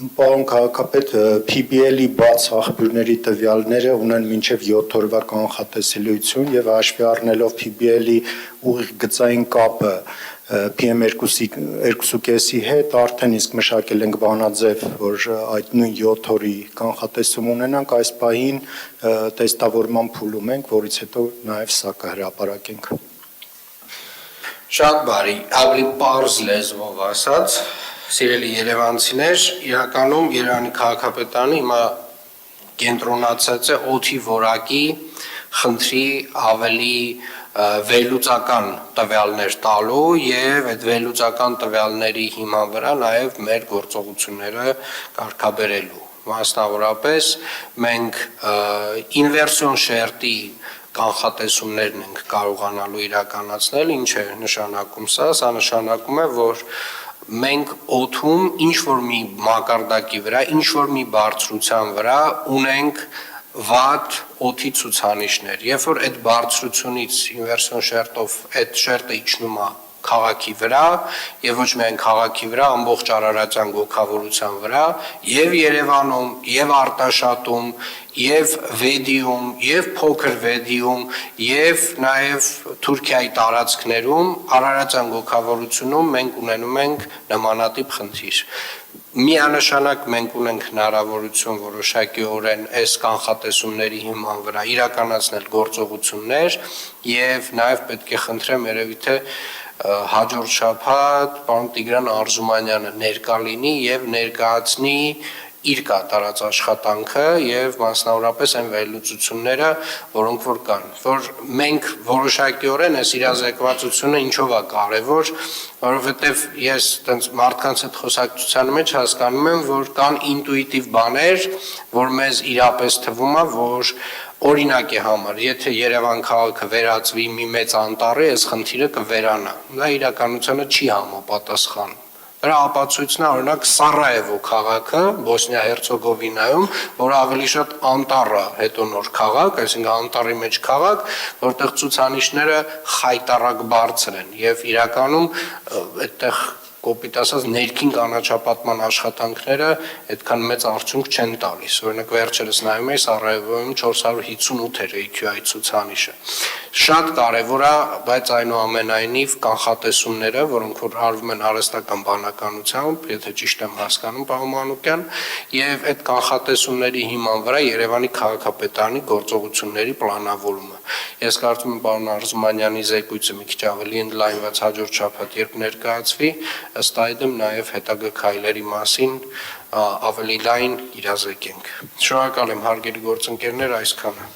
Պարոն քաղաքապետ, PBL-ի բաց աղբյուրների տվյալները ունեն մինչև 7 օրվա կանխատեսելիություն եւ հաշվի առնելով PBL-ի ուղիղ գծային կապը PM2.5-ի հետ արդեն իսկ մշակել ենք բանաձև, որ այդ նույն 7 օրի կանխատեսում ունենանք, այս պահին տեստավորման փուլում ենք, որից հետո նաեւ սա կհրապարակենք։ Շատ բարի, ավելի պարզ լեզվով ասած, սիրելի երևանցիներ, իրականում Երևանի քաղաքապետարանը հիմա կենտրոնացած է օդի որակի խնդրի ավելի վերլուծական տվյալներ տալու եւ այդ վերլուծական տվյալների հիման վրա նաեւ մեր գործողությունները կարգաբերելու։ Մասնավորապես մենք ինվերսիոն շերտի կանխատեսումներն ենք կարողանալու իրականացնել, ինչ է նշանակում սա, սա նշանակում է, որ մենք օդում ինչ-որ մի մակարդակի վրա, ինչ-որ մի բարձրության վրա ունենք վատ օդի ցուցանիշներ, երբ որ այդ բարձրությունից ինվերսիոն շերտով այդ շերտը իջնում է քաղաքի վրա եւ ոչ միայն քաղաքի վրա, ամբողջ Արարատյան գոգավորության վրա, եւ Երևանում, եւ Արտաշատում, եւ Վեդիում, եւ Փոքր Վեդիում, եւ նաեւ Թուրքիայի տարածքներում Արարատյան գոգավորությունում մենք ունենում ենք նմանատիպ խնդիր։ Միանշանակ մենք ունենք հնարավորություն որոշակիորեն այս կանխատեսումների հիման վրա իրականացնել գործողություններ եւ նաեւ պետք է խնդրեմ երևի թե հաջորդ շաբաթ պարոն Տիգրան Արզումանյանը ներկա լինի եւ ներկայացնի իր կատարած աշխատանքը եւ մասնավորապես այն վերլուծությունները, որոնք որ կան, որ մենք որոշակիորեն այս իրազեկվածությունը ինչով է կարեւոր, որովհետեւ ես այդպես մարդկանց հետ խոսակցության մեջ հասկանում եմ, որ կան ինտուիտիվ բաներ, որ մեզ իրապես թվում է, որ օրինակի համար, եթե Երևան քաղաքը վերածվի մի մեծ անտառի, այս խնդիրը կվերանա։ Դա իրականությանը չի համապատասխանում։ Դրա ապացույցն է օրինակ Սարայևո քաղաքը Բոսնիա-Հերցեգովինայում, որը ավելի շատ անտառ է, հետո նոր քաղաք, այսինքն անտառի մեջ քաղաք, որտեղ ցուցանիշները խայտառակ բարձր են եւ իրականում այդտեղ կոպիտ ասած ներքին կանաչապատման աշխատանքները այդքան մեծ արդյունք չեն տալիս։ Օրինակ վերջերս նայում էի Սարայևոյում 458 էր AQI ցուցանիշը։ Շատ կարևոր է, բայց այնուամենայնիվ կանխատեսումները, որոնք որ արվում են արհեստական բանականությամբ, եթե ճիշտ եմ հասկանում, պարոն Մանուկյան, եւ այդ կանխատեսումների հիման վրա Երևանի քաղաքապետարանի գործողությունների պլանավորումը։ Ես կարծում եմ պարոն Արզումանյանի զեկույցը մի քիչ ավելի ընդլայնված հաջորդ շաբաթ երբ ներկայացվի, ըստ այդմ նաև հետագա քայլերի մասին ավելի լայն իրազեկենք։ Շնորհակալ եմ հարգելի գործընկերներ, այսքանը։